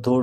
2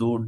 2